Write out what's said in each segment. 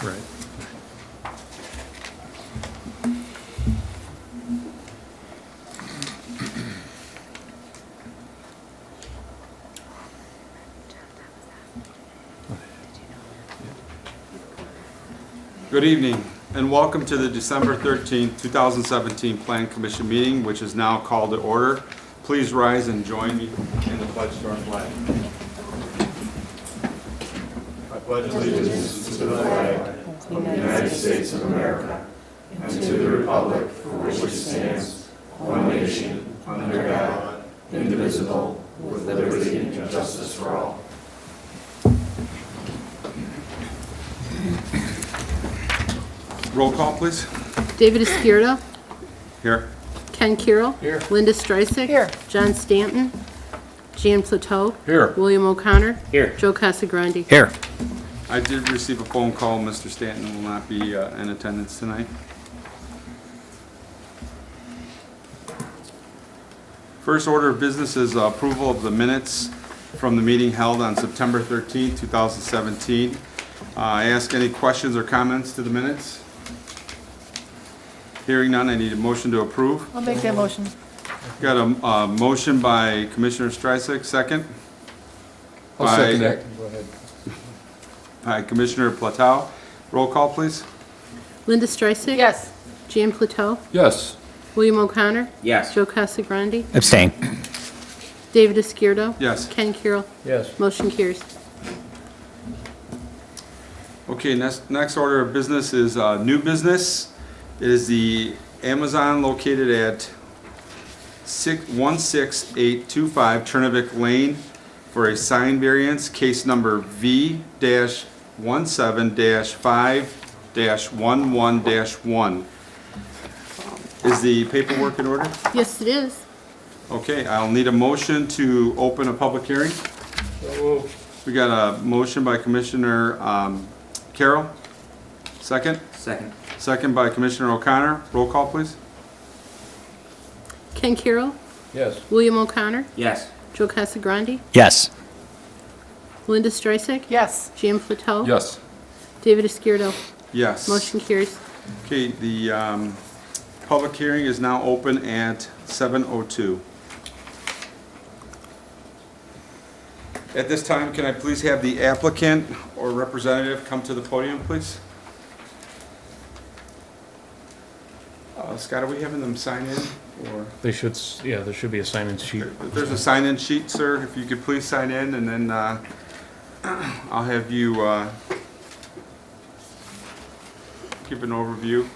Right. Good evening and welcome to the December 13th, 2017 Plan Commission meeting, which is now called to order. Please rise and join me in the pledge to our flag. I pledge allegiance to the flag of the United States of America and to the republic for which it stands, one nation, under God, indivisible, with liberty and justice for all. Roll call, please. David Escurdo. Here. Ken Kirill. Here. Linda Streisig. Here. John Stanton. Jan Plateau. Here. William O'Connor. Here. Joe Casagrande. Here. I did receive a phone call. Mr. Stanton will not be in attendance tonight. First order of business is approval of the minutes from the meeting held on September 13th, 2017. I ask any questions or comments to the minutes. Hearing none, I need a motion to approve. I'll make that motion. Got a motion by Commissioner Streisig, second. I'll second that. Go ahead. By Commissioner Plateau. Roll call, please. Linda Streisig. Yes. Jan Plateau. Yes. William O'Connor. Yes. Joe Casagrande. Abstain. David Escurdo. Yes. Ken Kirill. Yes. Motion carries. Okay, next order of business is new business. It is the Amazon located at 16825 Turnivik Lane for a sign variance, case number V-17-5-11-1. Is the paperwork in order? Yes, it is. Okay, I'll need a motion to open a public hearing. We got a motion by Commissioner Carroll. Second? Second. Second by Commissioner O'Connor. Roll call, please. Ken Kirill. Yes. William O'Connor. Yes. Joe Casagrande. Yes. Linda Streisig. Yes. Jan Plateau. Yes. David Escurdo. Yes. Motion carries. Okay, the public hearing is now open at 7:02. At this time, can I please have the applicant or representative come to the podium, please? Scott, are we having them sign in, or? They should, yeah, there should be a sign-in sheet. There's a sign-in sheet, sir, if you could please sign in, and then I'll have you give an overview.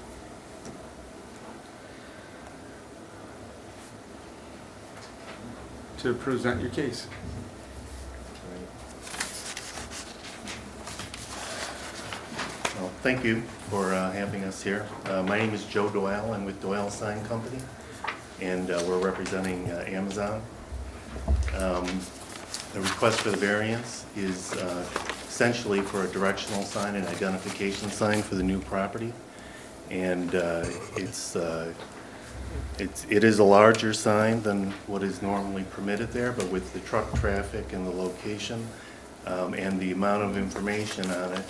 To present your case. Well, thank you for having us here. My name is Joe Doyle. I'm with Doyle Sign Company, and we're representing Amazon. The request for the variance is essentially for a directional sign and identification sign for the new property. And it is a larger sign than what is normally permitted there, but with the truck traffic and the location and the amount of information on it,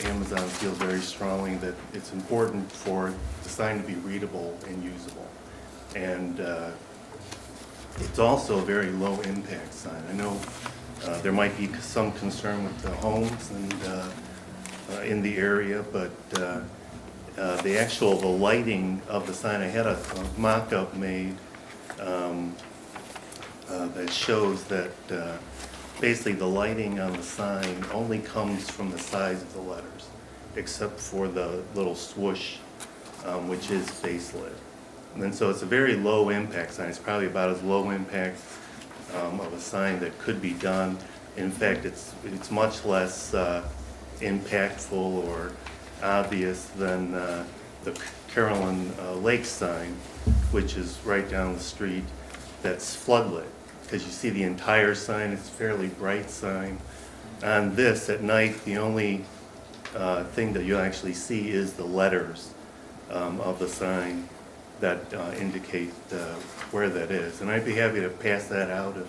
Amazon feels very strongly that it's important for the sign to be readable and usable. And it's also a very low impact sign. I know there might be some concern with the homes and in the area, but the lighting of the sign, I had a mock-up made that shows that basically the lighting on the sign only comes from the size of the letters, except for the little swoosh, which is face lit. And then so it's a very low impact sign. It's probably about as low impact of a sign that could be done. In fact, it's much less impactful or obvious than the Carolyn Lake sign, which is right down the street, that's floodlit. Because you see the entire sign, it's a fairly bright sign. On this, at night, the only thing that you'll actually see is the letters of the sign that indicate where that is. And I'd be happy to pass that out if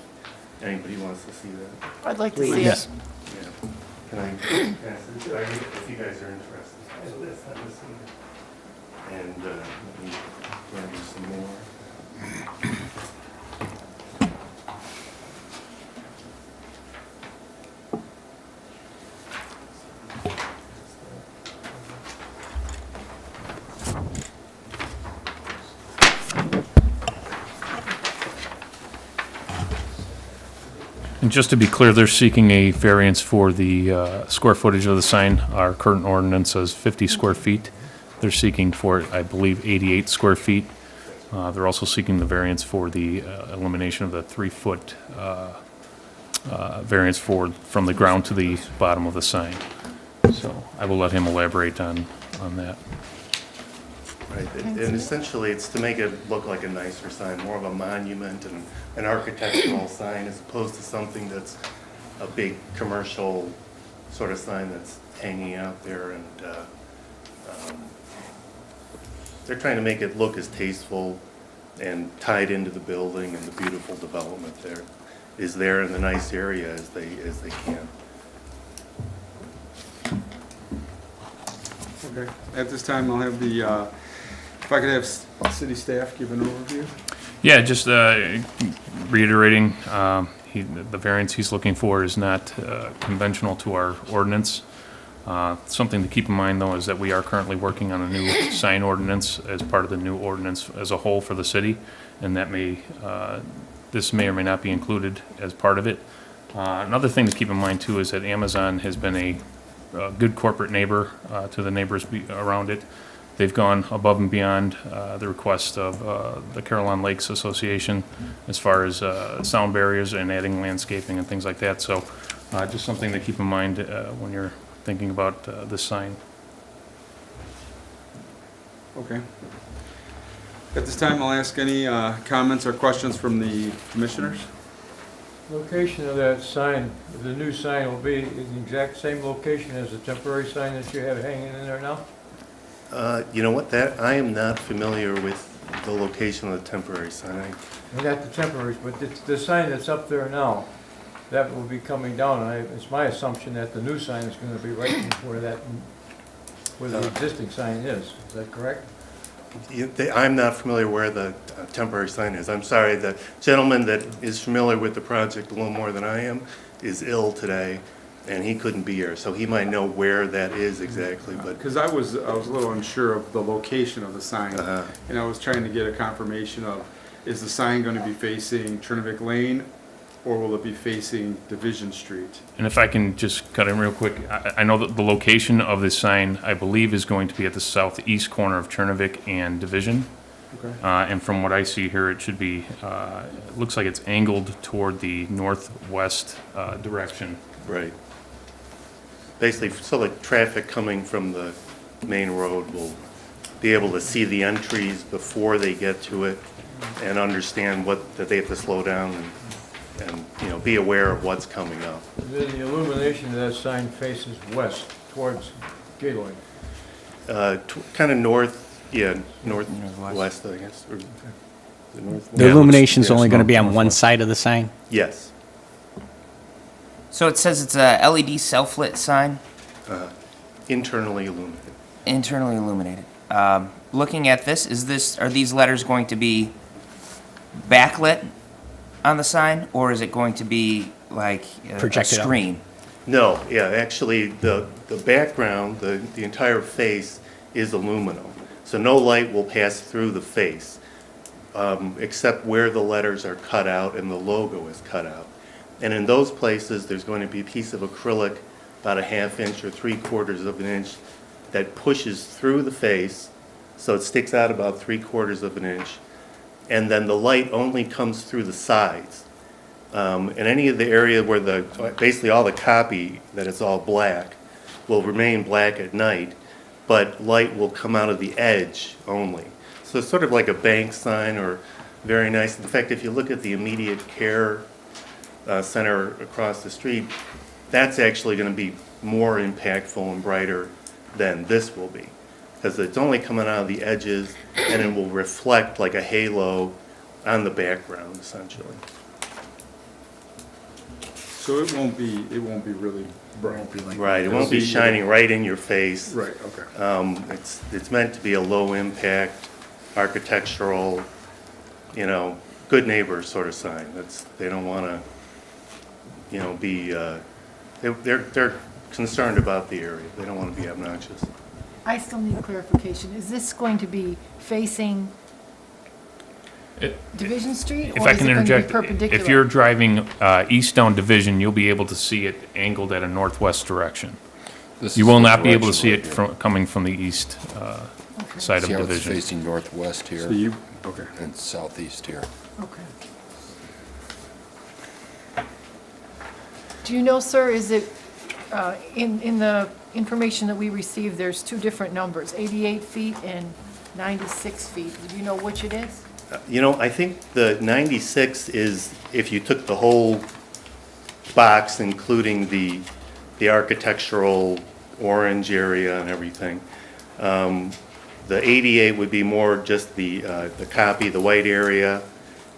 anybody wants to see that. I'd like to Please. see Yes. it. Yeah. Can I pass it to you if you guys are interested? I have this on this one. And let me grab you some more. And just to be clear, they're seeking a variance for the square footage of the sign. Our current ordinance says 50 square feet. They're seeking for, I believe, 88 square feet. They're also seeking the variance for the elimination of the 3-foot variance from the ground to the bottom of the sign. So I will let him elaborate on that. Right, and essentially it's to make it look like a nicer sign, more of a monument and an architectural sign as opposed to something that's a big commercial sort of sign that's hanging out there. And they're trying to make it look as tasteful and tied into the building and the beautiful development there is there in the nice area as they can. Okay, at this time, I'll have the, if I could have city staff give an overview. Yeah, just reiterating, the variance he's looking for is not conventional to our ordinance. Something to keep in mind, though, is that we are currently working on a new sign ordinance as part of the new ordinance as a whole for the city, and that this may or may not be included as part of it. Another thing to keep in mind, too, is that Amazon has been a good corporate neighbor to the neighbors around it. They've gone above and beyond the request of the Carillon Lakes Association as far as sound barriers and adding landscaping and things like that. So just something to keep in mind when you're thinking about this sign. Okay. At this time, I'll ask any comments or questions from the commissioners. Location of that sign, the new sign will be in the exact same location as the temporary sign that you have hanging in there now? You know what, I am not familiar with the location of the temporary sign. Not the temporary, but the sign that's up there now, that will be coming down. It's my assumption that the new sign is going to be right where the existing sign is. Is that correct? I'm not familiar where the temporary sign is. I'm sorry, the gentleman that is familiar with the project a little more than I am is ill today, and he couldn't be here, so he might know where that is exactly, but... Because I was a little unsure of the location of the sign, and I was trying to get a confirmation of, is the sign going to be facing Trinivik Lane, or will it be facing Division Street? And if I can just cut in real quick, I know that the location of this sign, I believe, is going to be at the southeast corner of Trinivik and Division. Okay. And from what I see here, it should be, it looks like it's angled toward the northwest direction. Right. Basically, so like traffic coming from the main road will be able to see the entries before they get to it and understand that they have to slow down and be aware of what's coming up. Then the illumination of that sign faces west towards Gateway. Kind of northwest, I guess. Or the northwest. The illumination's only going to be on one side of the sign? Yes. So it says it's a LED self-lit sign, Internally illuminated. internally illuminated. Looking at this, are these letters going to be backlit on the sign, or is it going to be like a Projected up. screen? No, yeah, actually, the background, the entire face is aluminum. So no light will pass through the face, except where the letters are cut out and the logo is cut out. And in those places, there's going to be a piece of acrylic, about a 1/2 inch or 3/4 of an inch, that pushes through the face, so it sticks out about 3/4 of an inch. And then the light only comes through the sides. And any of the area where basically all the copy, that it's all black, will remain black at night, but light will come out of the edge only. So it's sort of like a bank sign, or very nice. In fact, if you look at the immediate care center across the street, that's actually going to be more impactful and brighter than this will be, because it's only coming out of the edges, and it will reflect like a halo on the background, essentially. So it won't be really bright. Right, it won't be shining right in your face. Right, okay. It's meant to be a low impact, architectural, you know, good neighbor sort of sign. They don't want to, you know, be, they're concerned about the area. They don't want to be obnoxious. I still need clarification. Is this going to be facing Division Street? If or I is can it going to be interject, perpendicular? if you're driving east down Division, you'll be able to see it angled at a northwest direction. You will not be able to see it coming from the east side of See how it's Division. facing northwest So here you, okay. and southeast here. Okay. Do you know, sir, is it, in the information that we received, there's two different numbers, 88 feet and 96 feet. Do you know which it is? You know, I think the 96 is if you took the whole box, including the architectural orange area and everything. The 88 would be more just the copy, the white area,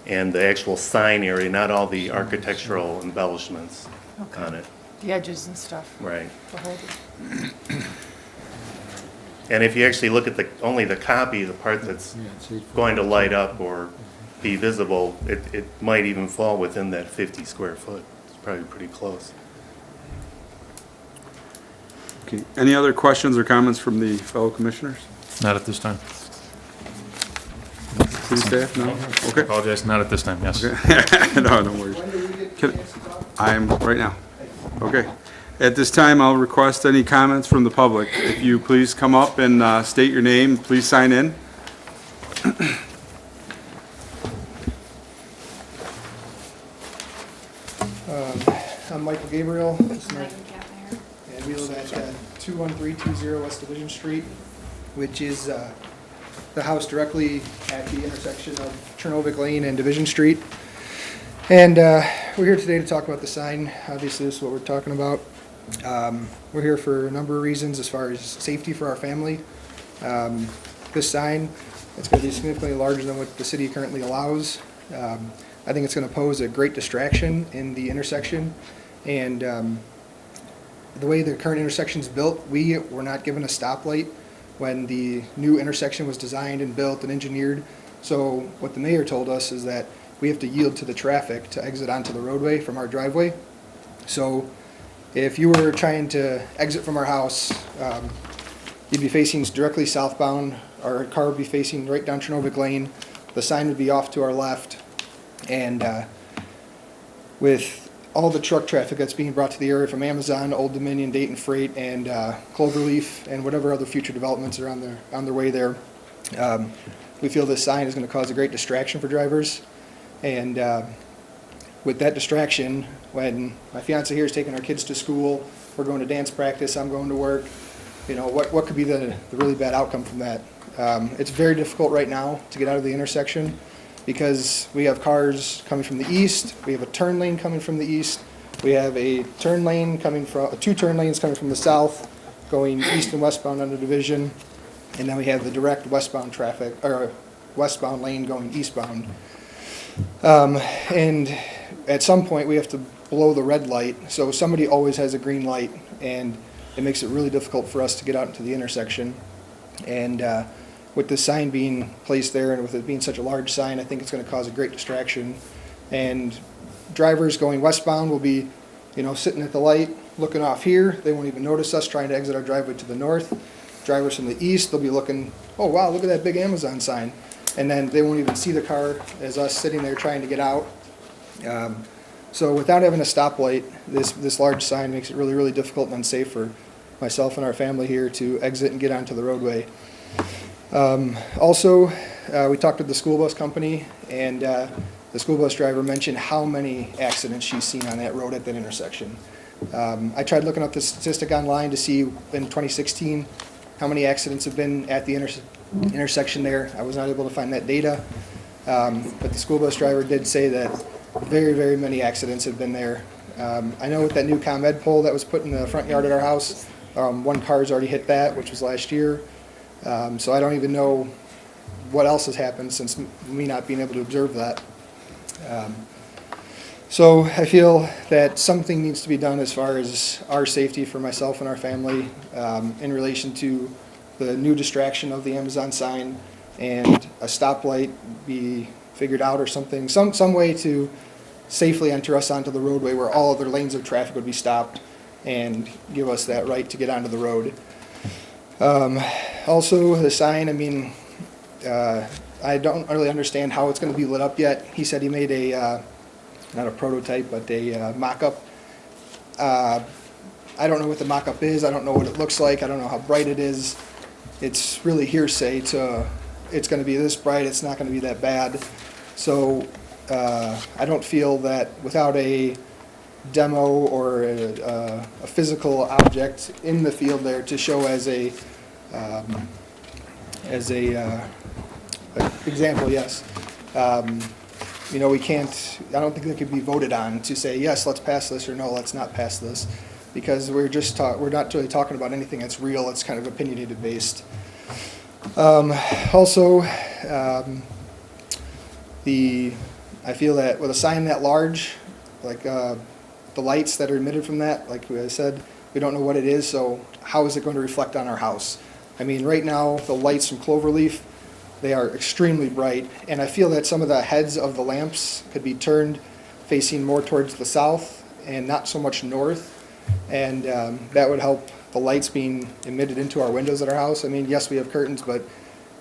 and the actual sign area, not all the architectural embellishments on it. The edges and stuff. Right. The whole- And if you actually look at only the copy, the part that's going to light up or be visible, it might even fall within that 50 square foot. It's probably pretty close. Okay. Any other questions or comments from the fellow commissioners? Not at this time. City staff, no? Okay. Apologize, not at this time, yes. No, no worries. I'm, right now. Okay. At this time, I'll request any comments from the public. If you please come up and state your name, please sign in. I'm Michael Gabriel, and we live at 21320 West Division Street, which is the house directly at the intersection of Chernobyl Lane and Division Street. And we're here today to talk about the sign. Obviously, this is what we're talking about. We're here for a number of reasons as far as safety for our family. This sign, it's going to be significantly larger than what the city currently allows. I think it's going to pose a great distraction in the intersection. And the way the current intersection is built, we were not given a stoplight when the new intersection was designed and built and engineered. So what the mayor told us is that we have to yield to the traffic to exit onto the roadway from our driveway. So if you were trying to exit from our house, you'd be facing directly southbound. Our car would be facing right down Chernobyl Lane. The sign would be off to our left. And with all the truck traffic that's being brought to the area from Amazon, Old Dominion, Dayton Freight, and Cloverleaf, and whatever other future developments are on their way there, we feel this sign is going to cause a great distraction for drivers. And with that distraction, when my fiance here is taking our kids to school, we're going to dance practice, I'm going to work, you know, what could be the really bad outcome from that? It's very difficult right now to get out of the intersection because we have cars coming from the east, we have a turn lane coming from the east, we have a turn lane coming from, two turn lanes coming from the south, going east and westbound under Division, and then we have the direct westbound traffic, or westbound lane going eastbound. And at some point we have to blow the red light, so somebody always has a green light, and it makes it really difficult for us to get out into the intersection. And with this sign being placed there and with it being such a large sign, I think it's going to cause a great distraction. And drivers going westbound will be, you know, sitting at the light, looking off here. They won't even notice us trying to exit our driveway to the north. Drivers from the east, they'll be looking, oh wow, look at that big Amazon sign. And then they won't even see the car as us sitting there trying to get out. So without having a stoplight, this large sign makes it really, really difficult and unsafe for myself and our family here to exit and get onto the roadway. Also, we talked with the school bus company, and the school bus driver mentioned how many accidents she's seen on that road at that intersection. I tried looking up the statistic online to see in 2016 how many accidents have been at the intersection there. I was not able to find that data, but the school bus driver did say that very, very many accidents have been there. I know with that new ComEd pole that was put in the front yard at our house, one car's already hit that, which was last year. So I don't even know what else has happened since me not being able to observe that. So I feel that something needs to be done as far as our safety for myself and our family in relation to the new distraction of the Amazon sign, and a stoplight be figured out or something, some way to safely enter us onto the roadway where all other lanes of traffic would be stopped and give us that right to get onto the road. Also, the sign, I mean, I don't really understand how it's going to be lit up yet. He said he made a, not a prototype, but a mock-up. I don't know what the mock-up is. I don't know what it looks like. I don't know how bright it is. It's really hearsay to, it's going to be this bright, it's not going to be that bad. So I don't feel that without a demo or a physical object in the field there to show as a example, yes. You know, we can't, I don't think that could be voted on to say, yes, let's pass this, or no, let's not pass this, because we're not really talking about anything that's real. It's kind of opinionated based. Also, I feel that with a sign that large, like the lights that are emitted from that, like I said, we don't know what it is, so how is it going to reflect on our house? I mean, right now, the lights from Cloverleaf, they are extremely bright, and I feel that some of the heads of the lamps could be turned facing more towards the south and not so much north, and that would help the lights being emitted into our windows at our house. I mean, yes, we have curtains, but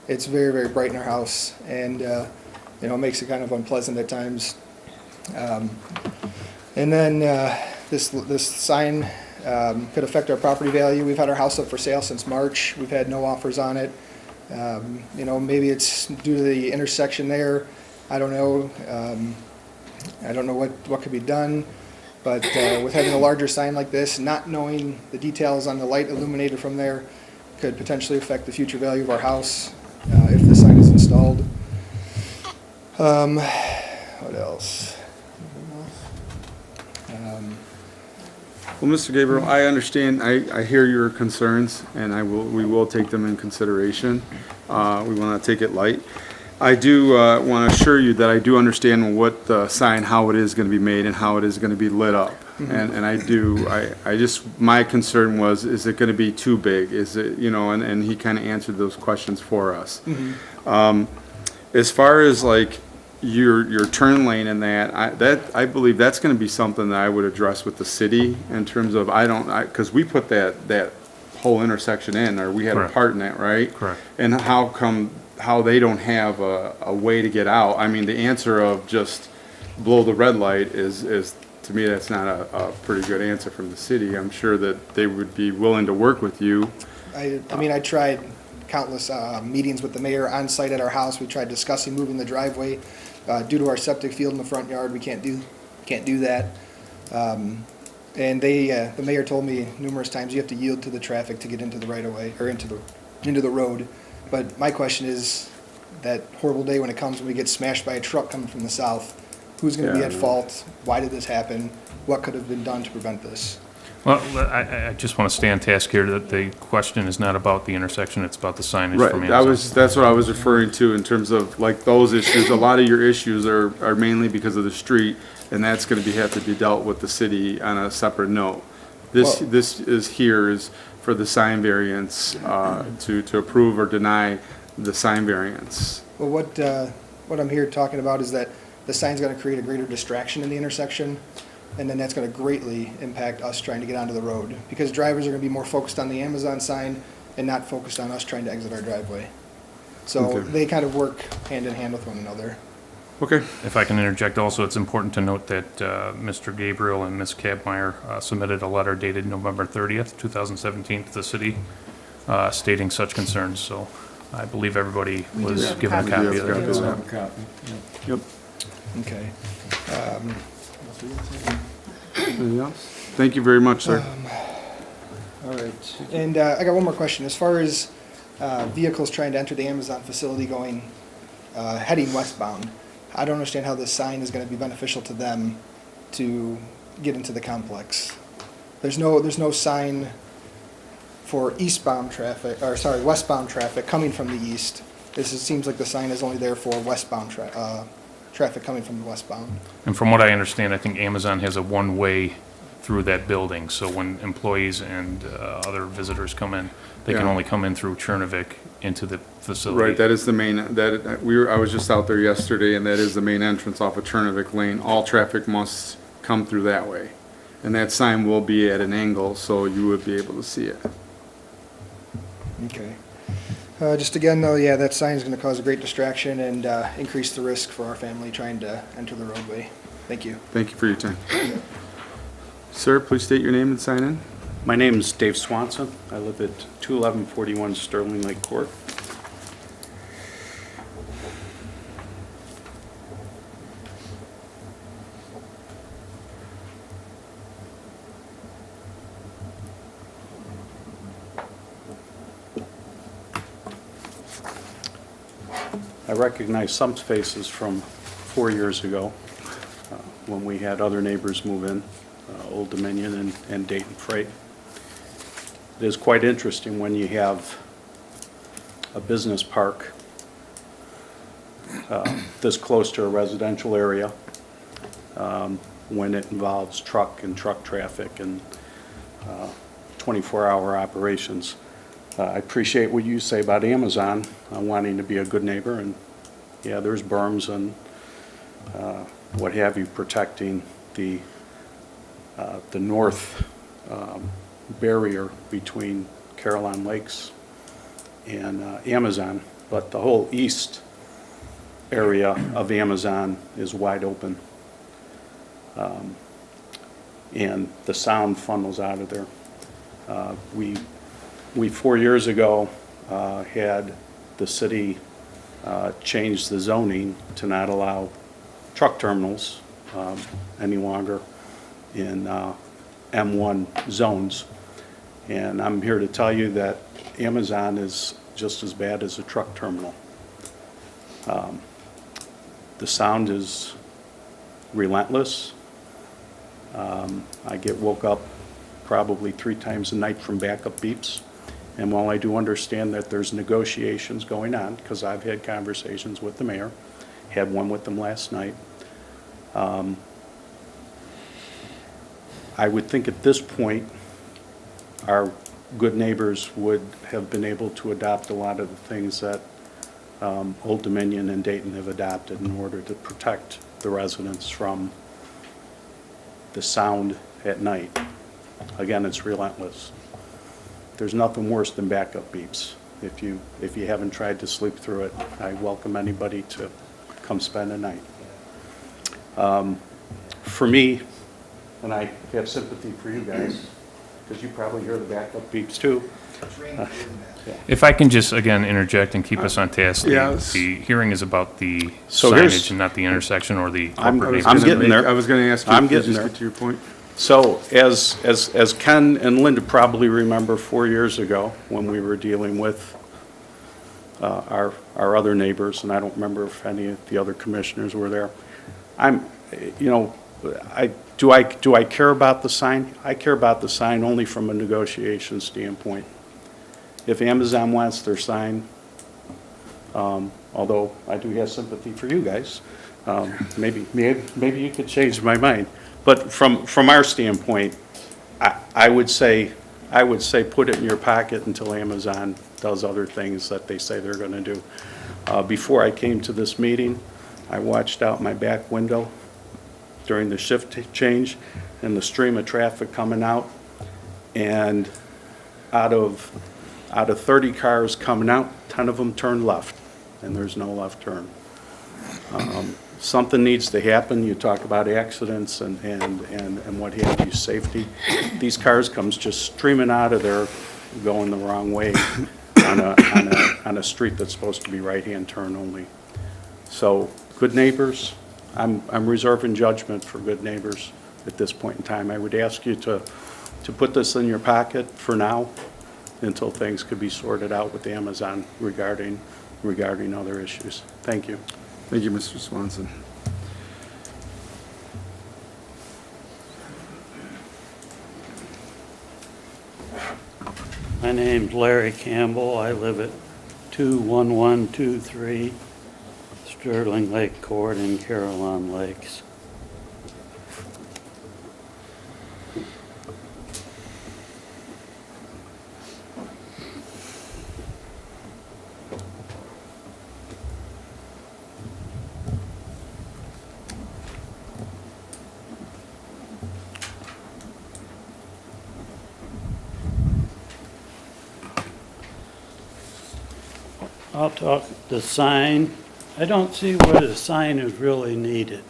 it's very, very bright in our house, and you know, it makes it kind of unpleasant at times. And then this sign could affect our property value. We've had our house up for sale since March. We've had no offers on it. You know, maybe it's due to the intersection there. I don't know. I don't know what could be done. But with having a larger sign like this, not knowing the details on the light illuminated from there could potentially affect the future value of our house if the sign is installed. What else? Well, Mr. Gabriel, I understand, I hear your concerns, and we will take them in consideration. We will not take it light. I do want to assure you that I do understand what the sign, how it is going to be made and how it is going to be lit up. Mm-hmm. And I just, my concern was, is it going to be too big? Is it, you know, and he kind of answered those questions for us. Mm-hmm. As far as like your turn lane and I believe that's going to be something that I would address with the city in terms of, because we put that whole intersection in, or we had Correct. A part in that, right? Correct. And how they don't have a way to get out. I mean, the answer of just blow the red light is to me, that's not a pretty good answer from the city. I'm sure that they would be willing to work with you. I mean, I tried countless meetings with the mayor on site at our house. We tried discussing moving the driveway. Due to our septic field in the front yard, we can't do that. And the mayor told me numerous times you have to yield to the traffic to get into the right of way, or into the road. But my question is, that horrible day when we get smashed by a truck coming from the south, who's going to be at fault? Why did this happen? What could have been done to prevent this? Well, I just want to stay on task here that the question is not about the intersection, it's about the signage from Right, Amazon. that's what I was referring to in terms of like those issues. A lot of your issues are mainly because of the street, and that's going to have to be dealt with the city on a separate note. This is for the sign variance, to approve or deny the sign variance. Well, what I'm here talking about is that the sign's going to create a greater distraction in the intersection, and then that's going to greatly impact us trying to get onto the road, because drivers are going to be more focused on the Amazon sign and not focused on us trying to exit our driveway. So Okay. they kind of work hand in hand with one another. Okay. If I can interject also, it's important to note that Mr. Gabriel and Ms. Kabmeyer submitted a letter dated November 30th, 2017 to the city stating such concerns. So I believe everybody We do was have a given a copy. copy of We do have that. a Copy. Yep. Okay. Anything else? Thank you very much, sir. All right. And I got one more question. As far as vehicles trying to enter the Amazon facility heading westbound, I don't understand how this sign is going to be beneficial to them to get into the complex. There's no sign for westbound traffic coming from the east. Seems like the sign is only there for westbound traffic coming from the westbound. And from what I understand, I think Amazon has a one-way through that building, so when employees and other visitors come in, they can Yeah. only come in through Chernovic into the facility. Right, that is the main, I was just out there yesterday, and that is the main entrance off of Chernovic Lane. All traffic must come through that way. And that sign will be at an angle, so you would be able to see it. Okay. Just again, though, yeah, that sign is going to cause a great distraction and increase the risk for our family trying to enter the roadway. Thank you. Thank you for your time. Sir, please state your name and sign in. My name is Dave Swanson. I live at 21141 Sterling Lake Court. I recognize some faces from 4 years ago when we had other neighbors move in, Old Dominion and Dayton Freight. It is quite interesting when you have a business park this close to a residential area, when it involves truck traffic and 24-hour operations. I appreciate what you say about Amazon wanting to be a good neighbor, and yeah, there's berms and what have you protecting the north barrier between Caroline Lakes and Amazon, but the whole east area of Amazon is wide open, and the sound funnels out of there. We 4 years ago had the city change the zoning to not allow truck terminals any longer in M1 zones. And I'm here to tell you that Amazon is just as bad as a truck terminal. The sound is relentless. I get woke up probably 3 times a night from backup beeps. And while I do understand that there's negotiations going on, because I've had conversations with the mayor, had one with them last night, I would think at this point our good neighbors would have been able to adopt a lot of the things that Old Dominion and Dayton have adopted in order to protect the residents from the sound at night. Again, it's relentless. There's nothing worse than backup beeps. If you haven't tried to sleep through it, I welcome anybody to come spend a night. For me, and I have sympathy for you guys, because you probably hear the backup beeps too. If I can just, again, interject and keep us on task. Yes. The hearing is about the So here's- signage and not the intersection or the I'm corporate I'm neighborhood. getting there. I was gonna ask you I'm to getting just there. get to your point. So as Ken and Linda probably remember 4 years ago, when we were dealing with our other neighbors, and I don't remember if any of the other commissioners were there, do I care about the sign? I care about the sign only from a negotiation standpoint. If Amazon wants their sign, although I do have sympathy for you guys, maybe you could change my mind. But from our standpoint, I would say put it in your pocket until Amazon does other things that they say they're going to do. Before I came to this meeting, I watched out my back window during the shift change and the stream of traffic coming out, and out of 30 cars coming out, 10 of them turned left, and there's no left turn. Something needs to happen. You talk about accidents and what have you, safety. These cars comes just streaming out of there, going the wrong way on a street that's supposed to be right-hand turn only. So, good neighbors, I'm reserving judgment for good neighbors at this point in time. I would ask you to put this in your pocket for now until things could be sorted out with Amazon regarding other issues. Thank you. Thank you, Mr. Swanson. My name's Larry Campbell. I live at 21123 Sterling Lake Court and Carillon Lakes. I'll talk the sign. I don't see where the sign is really needed.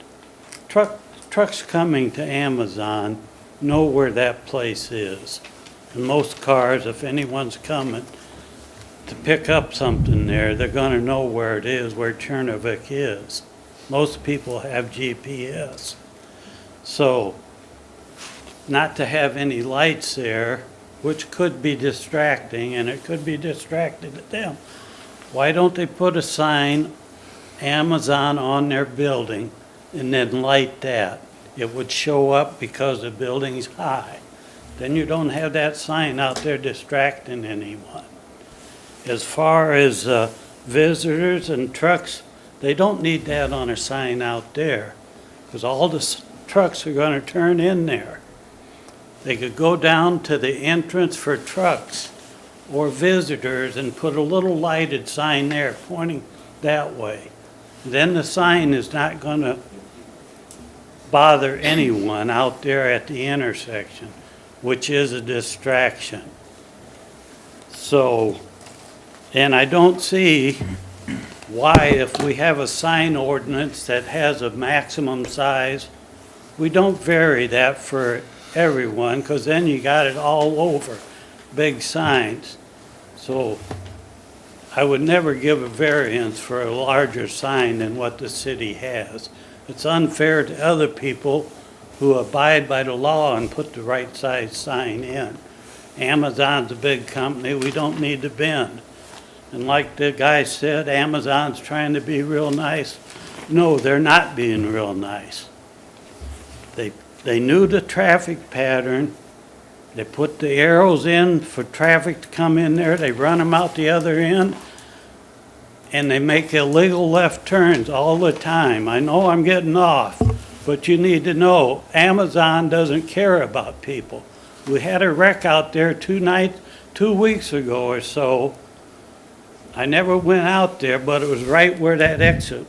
Trucks coming to Amazon know where that place is. And most cars, if anyone's coming to pick up something there, they're gonna know where it is, where Chernovic is. Most people have GPS. So, not to have any lights there, which could be distracting, and it could be distracting to them. Why don't they put a sign, Amazon, on their building and then light that? It would show up because the building's high. Then you don't have that sign out there distracting anyone. As far as visitors and trucks, they don't need that on a sign out there because all the trucks are going to turn in there. They could go down to the entrance for trucks or visitors and put a little lighted sign there pointing that way. Then the sign is not going to bother anyone out there at the intersection, which is a distraction. So, and I don't see why, if we have a sign ordinance that has a maximum size, we don't vary that for everyone, because then you got it all over, big signs. So I would never give a variance for a larger sign than what the city has. It's unfair to other people who abide by the law and put the right size sign in. Amazon's a big company, we don't need to bend. And like the guy said, Amazon's trying to be real nice. No, they're not being real nice. They knew the traffic pattern. They put the arrows in for traffic to come in there. They run them out the other end. And they make illegal left turns all the time. I know I'm getting off, but you need to know Amazon doesn't care about people. We had a wreck out there 2 weeks ago or so. I never went out there, but it was right where that exit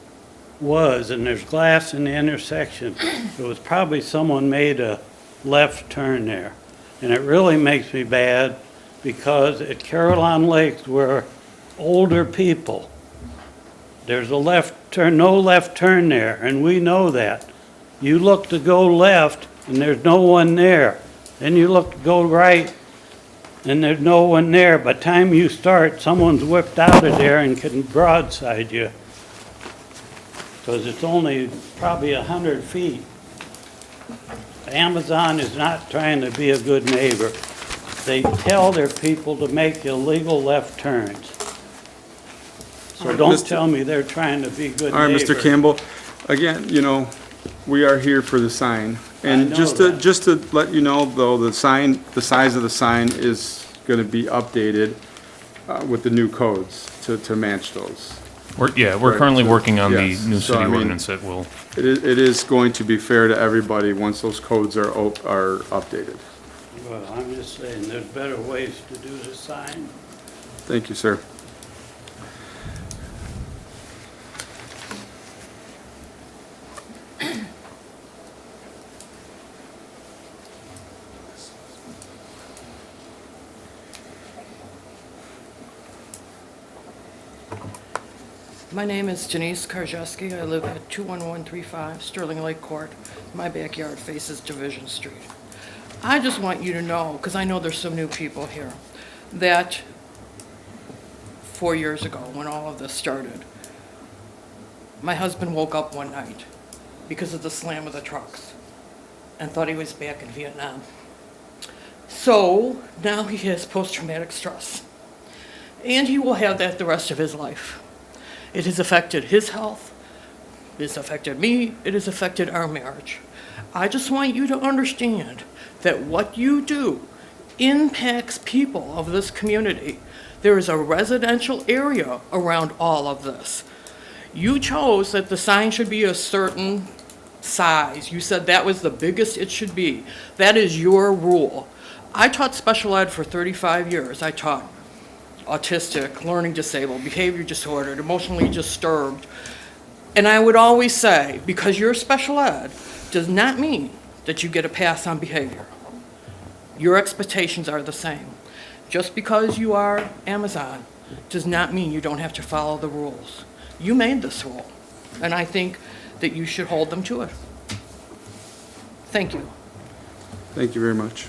was, and there's glass in the intersection. It was probably someone made a left turn there. And it really makes me bad because at Carillon Lakes, we're older people. There's a left turn, no left turn there, and we know that. You look to go left, and there's no one there. Then you look to go right, and there's no one there. By the time you start, someone's whipped out of there and can broadside you. Because it's only probably 100 feet. Amazon is not trying to be a good neighbor. They tell their people to make illegal left turns. So don't tell me they're trying to be good neighbors. All right, Mr. Campbell, again, you know, we are here for the sign. And just to let you know, though, the size of the sign is going to be updated with the new codes to match those. We're Right, currently so- working on the yes. new So, city I mean, ordinance that will, It is going to be fair to everybody once those codes are updated. Well, I'm just saying, there's better ways to do the sign. Thank you, sir. My name is Denise Karzeski. I live at 21135 Sterling Lake Court. My backyard faces Division Street. I just want you to know, because I know there's some new people here, that 4 years ago, when all of this started, my husband woke up one night because of the slam of the trucks and thought he was back in Vietnam. So now he has post-traumatic stress, and he will have that the rest of his life. It has affected his health, it has affected me, it has affected our marriage. I just want you to understand that what you do impacts people of this community. There is a residential area around all of this. You chose that the sign should be a certain size. You said that was the biggest it should be. That is your rule. I taught special ed for 35 years. I taught autistic, learning disabled, behavior disordered, emotionally disturbed. And I would always say, because you're special ed, does not mean that you get a pass on behavior. Your expectations are the same. Just because you are Amazon does not mean you don't have to follow the rules. You made this rule, and I think that you should hold them to it. Thank you. Thank you very much.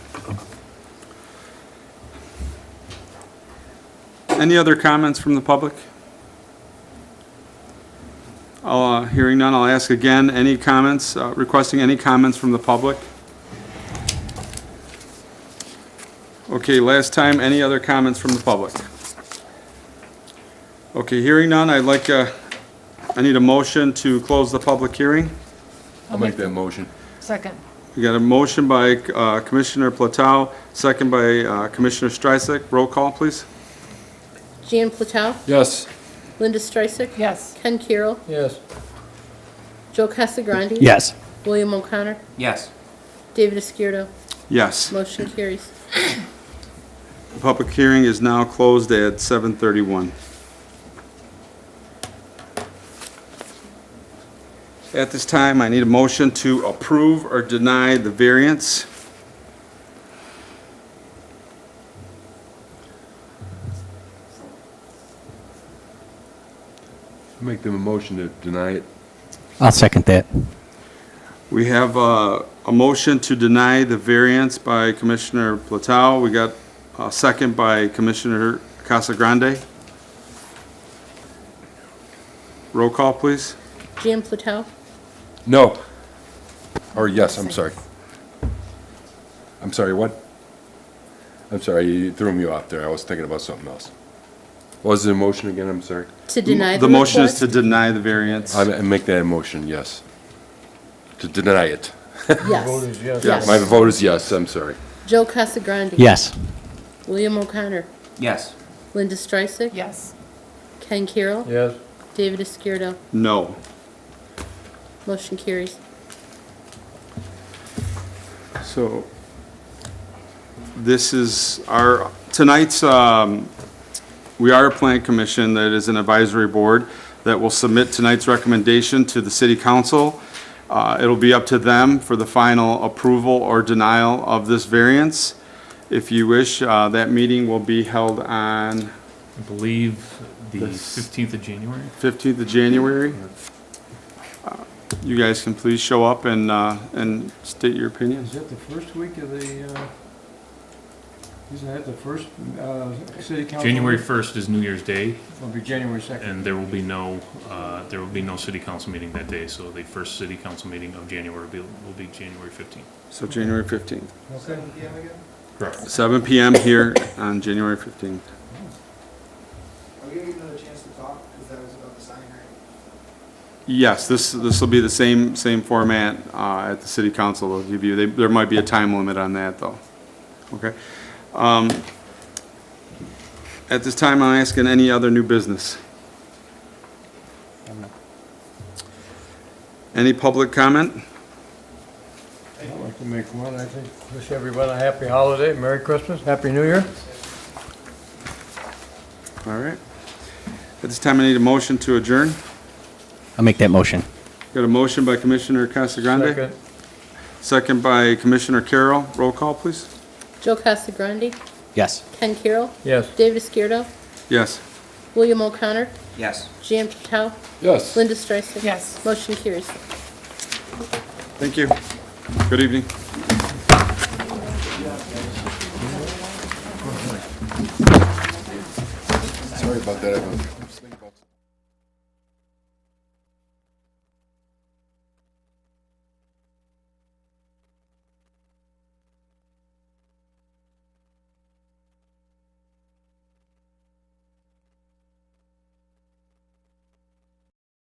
Any other comments from the public? Hearing none, I'll ask again, any comments, requesting any comments from the public? Okay, last time, any other comments from the public? Okay, hearing none, I need a motion to close the public hearing. I'll make that motion. Second. We got a motion by Commissioner Plateau, second by Commissioner Streisand. Roll call, please. Jan Plateau, Yes. Linda Streisand, Yes. Ken Carroll, Yes. Joe Casagrande. Yes. William O'Connor, Yes. David Esquerdo. Yes. Motion carries. The public hearing is now closed at 7:31. At this time, I need a motion to approve or deny the variance. Make them a motion to deny it. I'll second that. We have a motion to deny the variance by Commissioner Plateau. We got a second by Commissioner Casagrande. Roll call, please. Jan Plateau, No. Or yes, I'm sorry. I'm sorry, what? I'm sorry, you threw me off there. I was thinking about something else. What was the motion again? I'm sorry. to deny the The motion is to request? deny the variance. I make that a motion, yes. To deny it. Vote Yes. is yes. Yes. My vote is yes, I'm sorry. Joe Casagrande. Yes. William O'Connor, Yes. Linda Streisand, Yes. Ken Carroll, Yes. David Esquerdo. No. Motion carries. So, this is our, tonight's, we are a plan commission that is an advisory board that will submit tonight's recommendation to the city council. It'll be up to them for the final approval or denial of this variance. If you wish, that meeting will be held on I believe the 15th of January. 15th of January. You guys can please show up and state your opinions. Is that the first week of the, isn't that the first city council? January meeting? 1st is New Year's Day, It'll be January 2nd. and there will be no city council meeting that day, so the first city council meeting of January will be January 15th. So January 15th. Okay. Correct. 7 PM here on January 15th. Are we gonna get another chance to talk, because that was about the sign, right? Yes, this will be the same format at the city council. They'll give you, there might be a time limit on that, though. Okay? At this time, I'm asking any other new business. Any public comment? I'd like to make one, I think, wish everyone a happy holiday, Merry Christmas, Happy New Year. All right. At this time, I need a motion to adjourn. I'll make that motion. Got a motion by Commissioner Casagrande, Second. second by Commissioner Carroll. Roll call, please. Joe Casagrande, Yes. Ken Carroll, Yes. David Esquerdo, Yes. William O'Connor, Yes. Jan Plateau, Yes. Linda Streisand. Yes. Motion carries. Thank you. Good evening. Sorry about that.